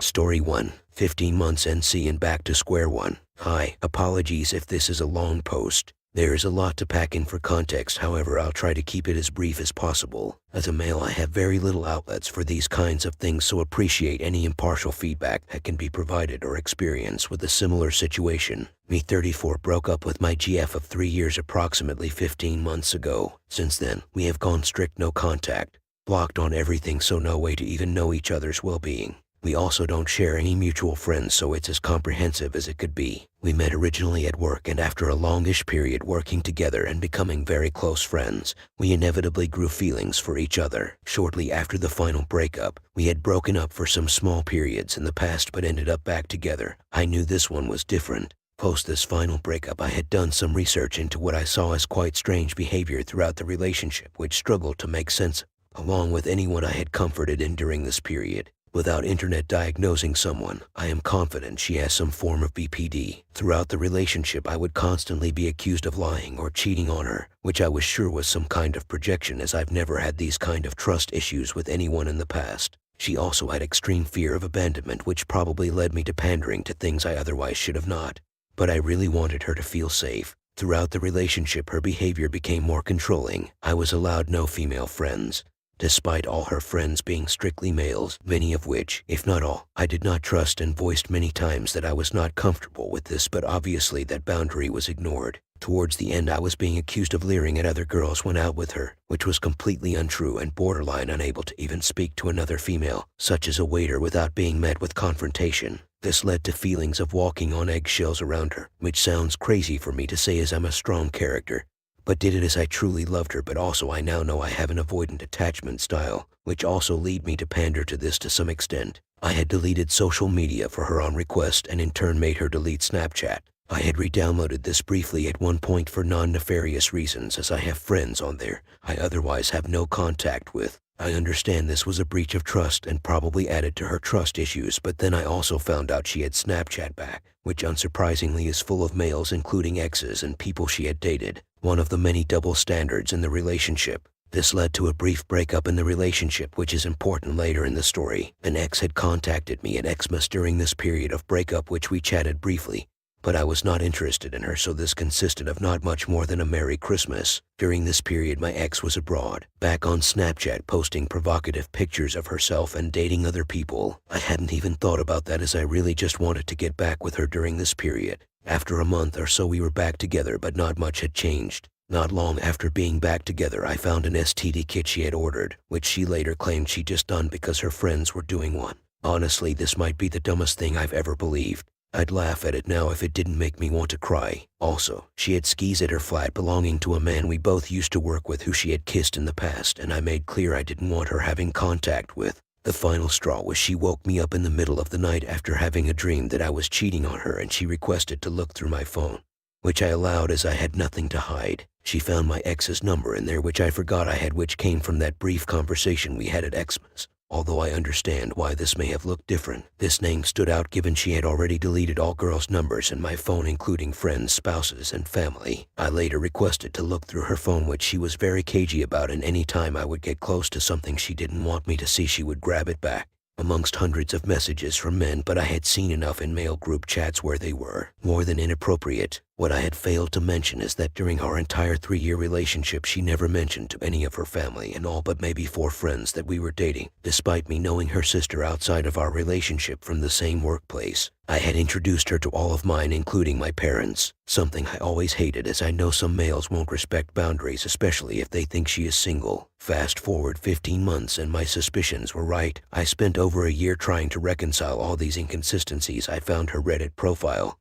Story 1, 15 months NC and back to square one. Hi, apologies if this is a long post. There is a lot to pack in for context, however I'll try to keep it as brief as possible. As a male I have very little outlets for these kinds of things, so appreciate any impartial feedback that can be provided or experienced with a similar situation. Me 34 broke up with my GF of 3 years approximately 15 months ago. Since then, we have gone strict no contact, blocked on everything, so no way to even know each other's well-being. We also don't share any mutual friends, so it's as comprehensive as it could be. We met originally at work, and after a longish period working together and becoming very close friends, we inevitably grew feelings for each other. Shortly after the final breakup, we had broken up for some small periods in the past but ended up back together. I knew this one was different. Post this final breakup, I had done some research into what I saw as quite strange behavior throughout the relationship, which struggled to make sense of, along with anyone I had comforted in during this period. Without internet diagnosing someone, I am confident she has some form of BPD. Throughout the relationship, I would constantly be accused of lying or cheating on her, which I was sure was some kind of projection, as I've never had these kind of trust issues with anyone in the past. She also had extreme fear of abandonment, which probably led me to pandering to things I otherwise should have not. But I really wanted her to feel safe. Throughout the relationship, her behavior became more controlling. I was allowed no female friends, despite all her friends being strictly males, many of which, if not all, I did not trust, and voiced many times that I was not comfortable with this, but obviously that boundary was ignored. Towards the end, I was being accused of leering at other girls when out with her, which was completely untrue and borderline unable to even speak to another female, such as a waiter, without being met with confrontation. This led to feelings of walking on eggshells around her, which sounds crazy for me to say as I'm a strong character, but did it as I truly loved her. But also I now know I have an avoidant attachment style, which also lead me to pander to this to some extent. I had deleted social media for her on request, and in turn made her delete Snapchat. I had re-downloaded this briefly at one point for non-nefarious reasons, as I have friends on there I otherwise have no contact with. I understand this was a breach of trust and probably added to her trust issues, but then I also found out she had Snapchat back, which unsurprisingly is full of males, including exes and people she had dated. One of the many double standards in the relationship. This led to a brief breakup in the relationship, which is important later in the story. An ex had contacted me at Xmas during this period of breakup, which we chatted briefly, but I was not interested in her, so this consisted of not much more than a Merry Christmas. During this period, my ex was abroad, back on Snapchat, posting provocative pictures of herself and dating other people. I hadn't even thought about that, as I really just wanted to get back with her during this period. After a month or so, we were back together, but not much had changed. Not long after being back together, I found an STD kit she had ordered, which she later claimed she just done because her friends were doing one. Honestly, this might be the dumbest thing I've ever believed. I'd laugh at it now if it didn't make me want to cry. Also, she had skis at her flat belonging to a man we both used to work with, who she had kissed in the past, and I made clear I didn't want her having contact with. The final straw was she woke me up in the middle of the night after having a dream that I was cheating on her, and she requested to look through my phone, which I allowed as I had nothing to hide. She found my ex's number in there, which I forgot I had, which came from that brief conversation we had at Xmas. Although I understand why this may have looked different, this name stood out given she had already deleted all girls' numbers in my phone, including friends, spouses, and family. I later requested to look through her phone, which she was very cagey about, and any time I would get close to something she didn't want me to see, she would grab it back. Amongst hundreds of messages from men, but I had seen enough in male group chats where they were more than inappropriate. What I had failed to mention is that during our entire 3-year relationship, she never mentioned to any of her family and all but maybe 4 friends that we were dating, despite me knowing her sister outside of our relationship from the same workplace. I had introduced her to all of mine, including my parents, something I always hated, as I know some males won't respect boundaries, especially if they think she is single. Fast forward 15 months and my suspicions were right. I spent over a year trying to reconcile all these inconsistencies. I found her Reddit profile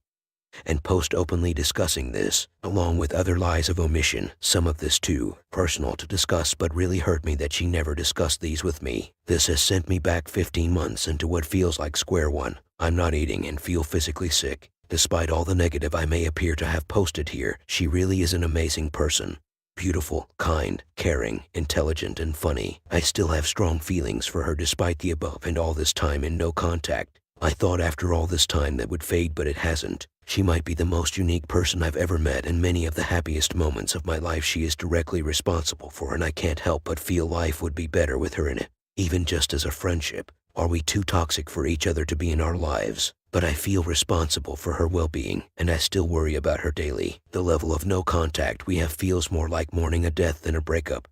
and post openly discussing this, along with other lies of omission, some of this too personal to discuss, but really hurt me that she never discussed these with me. This has sent me back 15 months into what feels like square one. I'm not eating and feel physically sick. Despite all the negative I may appear to have posted here, she really is an amazing person. Beautiful, kind, caring, intelligent, and funny. I still have strong feelings for her despite the above and all this time in no contact. I thought after all this time that would fade, but it hasn't. She might be the most unique person I've ever met, and many of the happiest moments of my life she is directly responsible for, and I can't help but feel life would be better with her in it, even just as a friendship. Are we too toxic for each other to be in our lives? But I feel responsible for her well-being, and I still worry about her daily. The level of no contact we have feels more like mourning a death than a breakup.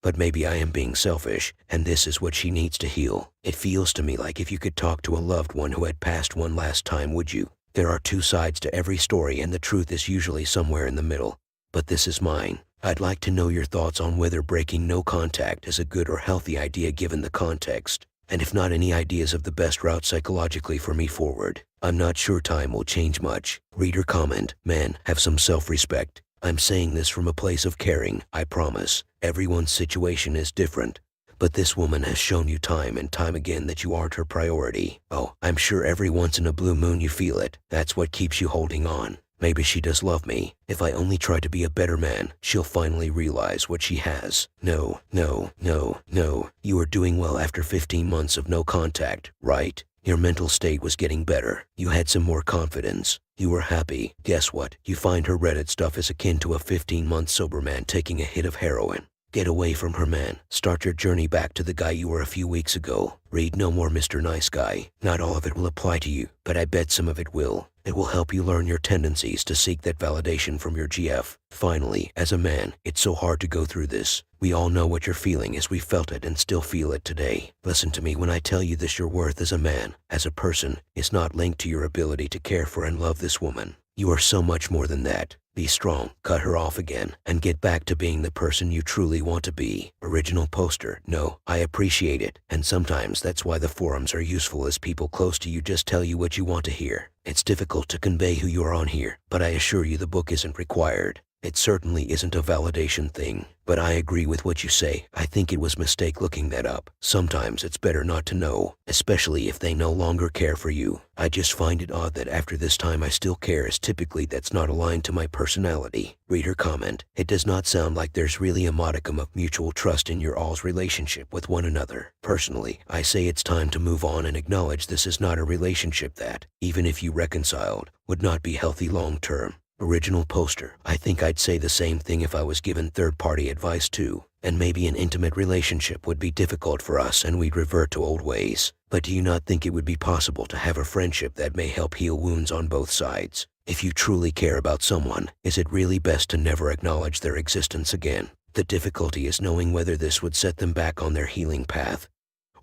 But maybe I am being selfish, and this is what she needs to heal. It feels to me like if you could talk to a loved one who had passed one last time, would you? There are two sides to every story, and the truth is usually somewhere in the middle. But this is mine. I'd like to know your thoughts on whether breaking no contact is a good or healthy idea given the context, and if not, any ideas of the best route psychologically for me forward. I'm not sure time will change much. Reader comment, man, have some self-respect. I'm saying this from a place of caring, I promise. Everyone's situation is different. But this woman has shown you time and time again that you aren't her priority. Oh, I'm sure every once in a blue moon you feel it. That's what keeps you holding on. Maybe she does love me. If I only try to be a better man, she'll finally realize what she has. No. You are doing well after 15 months of no contact, right? Your mental state was getting better. You had some more confidence. You were happy. Guess what? You find her Reddit stuff is akin to a 15-month sober man taking a hit of heroin. Get away from her, man. Start your journey back to the guy you were a few weeks ago. Read no more Mr. Nice Guy. Not all of it will apply to you, but I bet some of it will. It will help you learn your tendencies to seek that validation from your GF. Finally, as a man, it's so hard to go through this. We all know what you're feeling as we felt it and still feel it today. Listen to me when I tell you this: your worth as a man, as a person, is not linked to your ability to care for and love this woman. You are so much more than that. Be strong, cut her off again, and get back to being the person you truly want to be. Original poster. No, I appreciate it, and sometimes that's why the forums are useful, as people close to you just tell you what you want to hear. It's difficult to convey who you are on here, but I assure you the book isn't required. It certainly isn't a validation thing, but I agree with what you say. I think it was a mistake looking that up. Sometimes it's better not to know, especially if they no longer care for you. I just find it odd that after this time I still care, as typically that's not aligned to my personality. Reader comment, it does not sound like there's really a modicum of mutual trust in your all's relationship with one another. Personally, I say it's time to move on and acknowledge this is not a relationship that, even if you reconciled, would not be healthy long term. Original poster. I think I'd say the same thing if I was given third-party advice too. And maybe an intimate relationship would be difficult for us and we'd revert to old ways. But do you not think it would be possible to have a friendship that may help heal wounds on both sides? If you truly care about someone, is it really best to never acknowledge their existence again? The difficulty is knowing whether this would set them back on their healing path.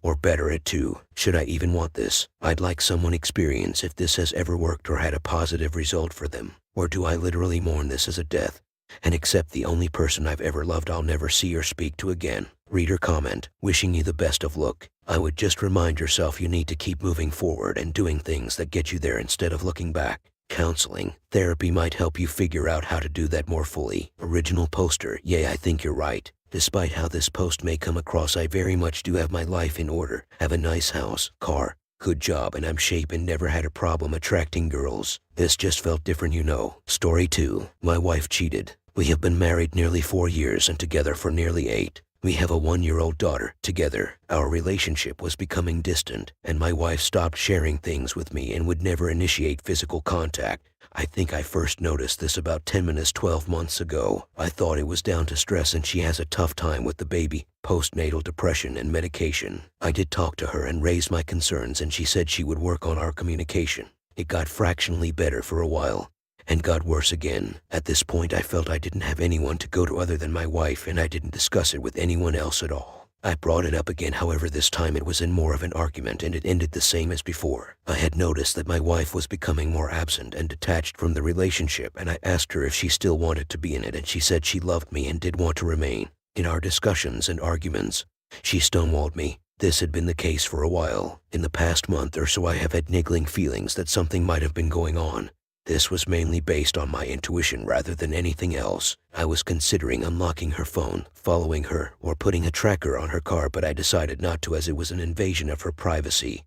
Or better at two. Should I even want this? I'd like someone experience if this has ever worked or had a positive result for them. Or do I literally mourn this as a death and accept the only person I've ever loved I'll never see or speak to again? Reader comment, wishing you the best of luck. I would just remind yourself you need to keep moving forward and doing things that get you there instead of looking back. Counseling, therapy might help you figure out how to do that more fully. Original poster, yeah, I think you're right. Despite how this post may come across, I very much do have my life in order. Have a nice house, car, good job, and I'm shape and never had a problem attracting girls. This just felt different, you know. Story 2. My wife cheated. We have been married nearly 4 years and together for nearly 8. We have a 1-year-old daughter. Together, our relationship was becoming distant, and my wife stopped sharing things with me and would never initiate physical contact. I think I first noticed this about 12 months ago. I thought it was down to stress, and she has a tough time with the baby, postnatal depression and medication. I did talk to her and raise my concerns, and she said she would work on our communication. It got fractionally better for a while, and got worse again. At this point I felt I didn't have anyone to go to other than my wife, and I didn't discuss it with anyone else at all. I brought it up again, however this time it was in more of an argument, and it ended the same as before. I had noticed that my wife was becoming more absent and detached from the relationship, and I asked her if she still wanted to be in it, and she said she loved me and did want to remain. In our discussions and arguments, she stonewalled me. This had been the case for a while. In the past month or so I have had niggling feelings that something might have been going on. This was mainly based on my intuition rather than anything else. I was considering unlocking her phone, following her, or putting a tracker on her car, but I decided not to, as it was an invasion of her privacy,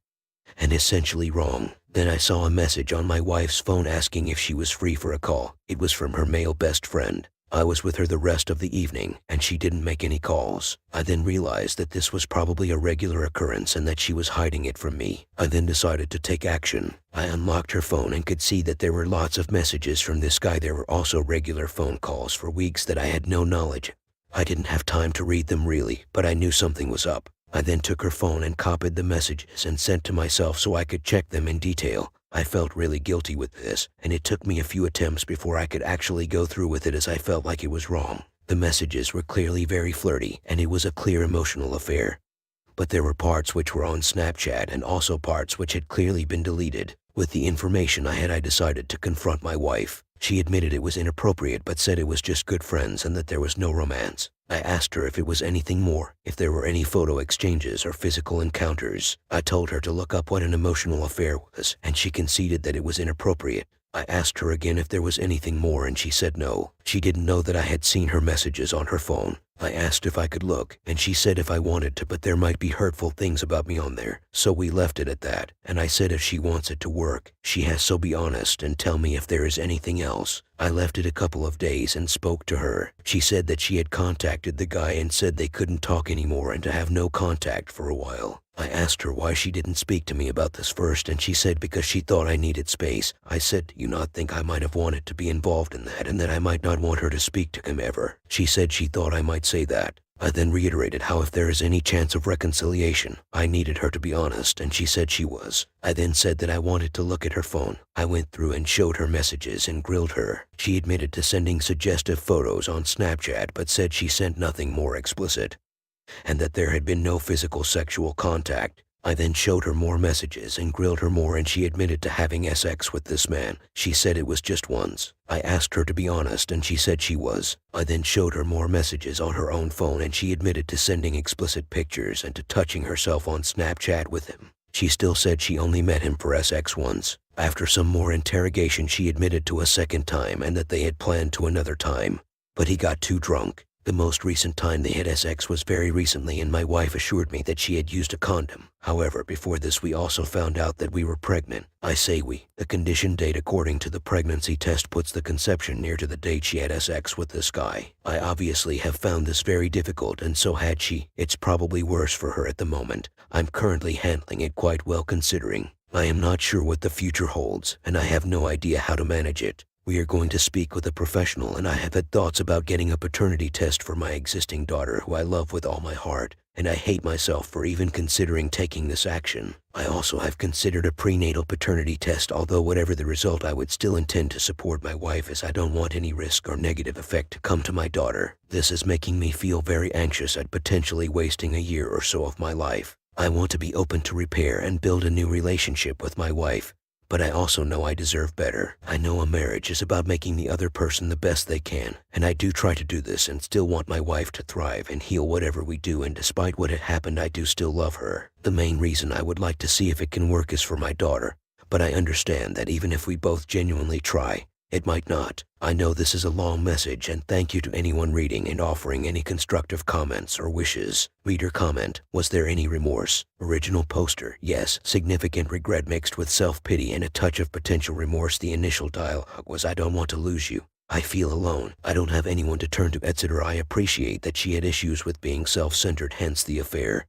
and essentially wrong. Then I saw a message on my wife's phone asking if she was free for a call. It was from her male best friend. I was with her the rest of the evening, and she didn't make any calls. I then realized that this was probably a regular occurrence and that she was hiding it from me. I then decided to take action. I unlocked her phone and could see that there were lots of messages from this guy. There were also regular phone calls for weeks that I had no knowledge. I didn't have time to read them really, but I knew something was up. I then took her phone and copied the messages and sent to myself so I could check them in detail. I felt really guilty with this, and it took me a few attempts before I could actually go through with it as I felt like it was wrong. The messages were clearly very flirty, and it was a clear emotional affair. But there were parts which were on Snapchat and also parts which had clearly been deleted. With the information I decided to confront my wife. She admitted it was inappropriate but said it was just good friends and that there was no romance. I asked her if it was anything more, if there were any photo exchanges or physical encounters. I told her to look up what an emotional affair was, and she conceded that it was inappropriate. I asked her again if there was anything more and she said no. She didn't know that I had seen her messages on her phone. I asked if I could look, and she said if I wanted to, but there might be hurtful things about me on there. So we left it at that, and I said if she wants it to work, she has to be honest and tell me if there is anything else. I left it a couple of days and spoke to her. She said that she had contacted the guy and said they couldn't talk anymore and to have no contact for a while. I asked her why she didn't speak to me about this first, and she said because she thought I needed space. I said, do you not think I might have wanted to be involved in that and that I might not want her to speak to him ever? She said she thought I might say that. I then reiterated how if there is any chance of reconciliation, I needed her to be honest, and she said she was. I then said that I wanted to look at her phone. I went through and showed her messages and grilled her. She admitted to sending suggestive photos on Snapchat but said she sent nothing more explicit, and that there had been no physical sexual contact. I then showed her more messages and grilled her more, and she admitted to having sex with this man. She said it was just once. I asked her to be honest and she said she was. I then showed her more messages on her own phone and she admitted to sending explicit pictures and to touching herself on Snapchat with him. She still said she only met him for sex once. After some more interrogation, she admitted to a second time and that they had planned to another time, but he got too drunk. The most recent time they had sex was very recently, and my wife assured me that she had used a condom. However, before this we also found out that we were pregnant. I say we. The condition date according to the pregnancy test puts the conception near to the date she had sex with this guy. I obviously have found this very difficult, and so had she. It's probably worse for her at the moment. I'm currently handling it quite well considering. I am not sure what the future holds, and I have no idea how to manage it. We are going to speak with a professional, and I have had thoughts about getting a paternity test for my existing daughter, who I love with all my heart, and I hate myself for even considering taking this action. I also have considered a prenatal paternity test, although whatever the result I would still intend to support my wife, as I don't want any risk or negative effect to come to my daughter. This is making me feel very anxious at potentially wasting a year or so of my life. I want to be open to repair and build a new relationship with my wife, but I also know I deserve better. I know a marriage is about making the other person the best they can, and I do try to do this and still want my wife to thrive and heal whatever we do, and despite what had happened, I do still love her. The main reason I would like to see if it can work is for my daughter, but I understand that even if we both genuinely try, it might not. I know this is a long message, and thank you to anyone reading and offering any constructive comments or wishes. Reader comment: was there any remorse? Original poster: yes, significant regret mixed with self-pity and a touch of potential remorse. The initial dialogue was, I don't want to lose you. I feel alone. I don't have anyone to turn to, etc. I appreciate that she had issues with being self-centered, hence the affair,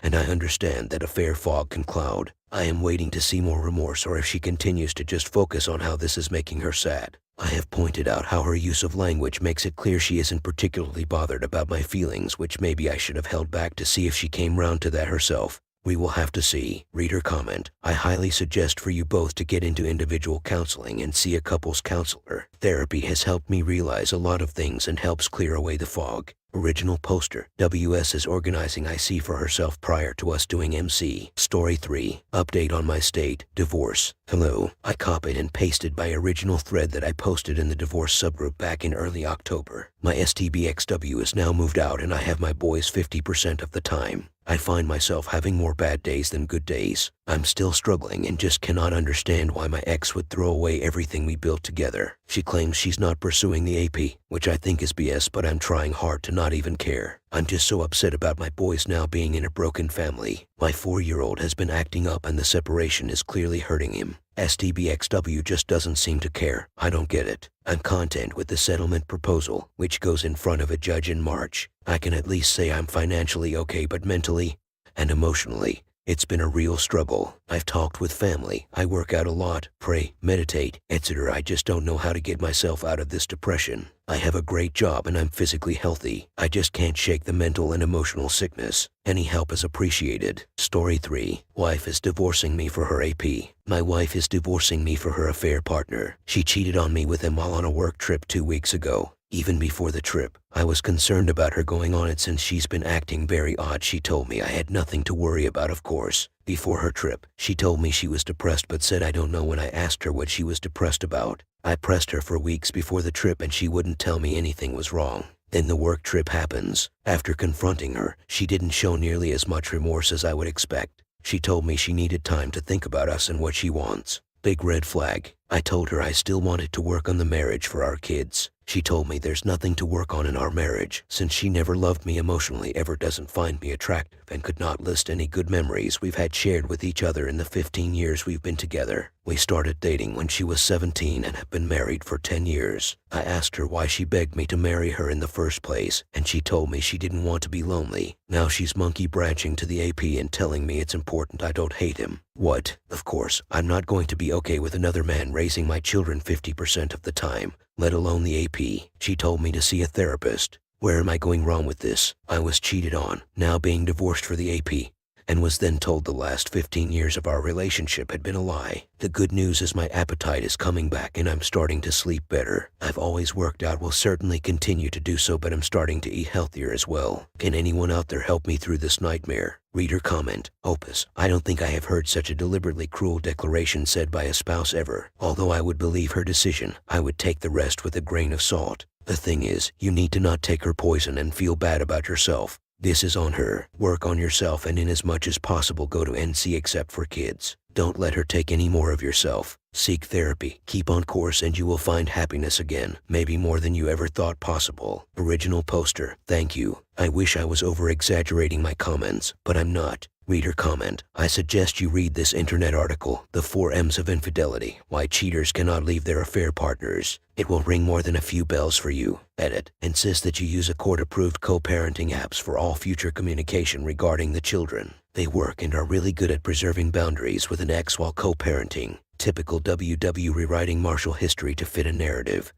and I understand that affair fog can cloud. I am waiting to see more remorse, or if she continues to just focus on how this is making her sad. I have pointed out how her use of language makes it clear she isn't particularly bothered about my feelings, which maybe I should have held back to see if she came round to that herself. We will have to see. Reader comment: I highly suggest for you both to get into individual counseling and see a couples counselor. Therapy has helped me realize a lot of things and helps clear away the fog. Original poster: WS is organizing IC for herself prior to us doing MC. Story 3. Update on my state. Divorce. Hello. I copied and pasted my original thread that I posted in the divorce subgroup back in early October. My STBXW is now moved out and I have my boys 50% of the time. I find myself having more bad days than good days. I'm still struggling and just cannot understand why my ex would throw away everything we built together. She claims she's not pursuing the AP, which I think is BS, but I'm trying hard to not even care. I'm just so upset about my boys now being in a broken family. My 4-year-old has been acting up and the separation is clearly hurting him. STBXW just doesn't seem to care. I don't get it. I'm content with the settlement proposal, which goes in front of a judge in March. I can at least say I'm financially okay, but mentally and emotionally, It's been a real struggle. I've talked with family, I work out a lot, pray, meditate, etc. I just don't know how to get myself out of this depression. I have a great job and I'm physically healthy. I just can't shake the mental and emotional sickness. Any help is appreciated. Story 3. Wife is divorcing me for her AP. My wife is divorcing me for her affair partner. She cheated on me with him while on a work trip 2 weeks ago. Even before the trip, I was concerned about her going on it since she's been acting very odd. She told me I had nothing to worry about, of course. Before her trip, she told me she was depressed but said I don't know when I asked her what she was depressed about. I pressed her for weeks before the trip and she wouldn't tell me anything was wrong. Then the work trip happens. After confronting her, she didn't show nearly as much remorse as I would expect. She told me she needed time to think about us and what she wants. Big red flag. I told her I still wanted to work on the marriage for our kids. She told me there's nothing to work on in our marriage, since she never loved me emotionally, ever doesn't find me attractive, and could not list any good memories we've had shared with each other in the 15 years we've been together. We started dating when she was 17 and have been married for 10 years. I asked her why she begged me to marry her in the first place, and she told me she didn't want to be lonely. Now she's monkey branching to the AP and telling me it's important I don't hate him. What? Of course, I'm not going to be okay with another man raising my children 50% of the time, let alone the AP. She told me to see a therapist. Where am I going wrong with this? I was cheated on, now being divorced for the AP, and was then told the last 15 years of our relationship had been a lie. The good news is my appetite is coming back and I'm starting to sleep better. I've always worked out, will certainly continue to do so, but I'm starting to eat healthier as well. Can anyone out there help me through this nightmare? Reader comment. Opus. I don't think I have heard such a deliberately cruel declaration said by a spouse ever. Although I would believe her decision, I would take the rest with a grain of salt. The thing is, you need to not take her poison and feel bad about yourself. This is on her. Work on yourself and in as much as possible go to NC except for kids. Don't let her take any more of yourself. Seek therapy. Keep on course and you will find happiness again, maybe more than you ever thought possible. Original poster. Thank you. I wish I was over-exaggerating my comments, but I'm not. Reader comment. I suggest you read this internet article, The 4 M's of Infidelity, Why Cheaters Cannot Leave Their Affair Partners. It will ring more than a few bells for you. Edit. Insist that you use a court-approved co-parenting apps for all future communication regarding the children. They work and are really good at preserving boundaries with an ex while co-parenting. Typical WW rewriting Marshall history to fit a narrative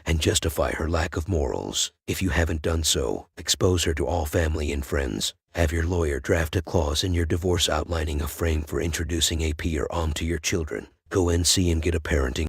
and justify her lack of morals. If you haven't done so, expose her to all family and friends. Have your lawyer draft a clause in your divorce outlining a frame for introducing AP or OM to your children. Go NC and get a parenting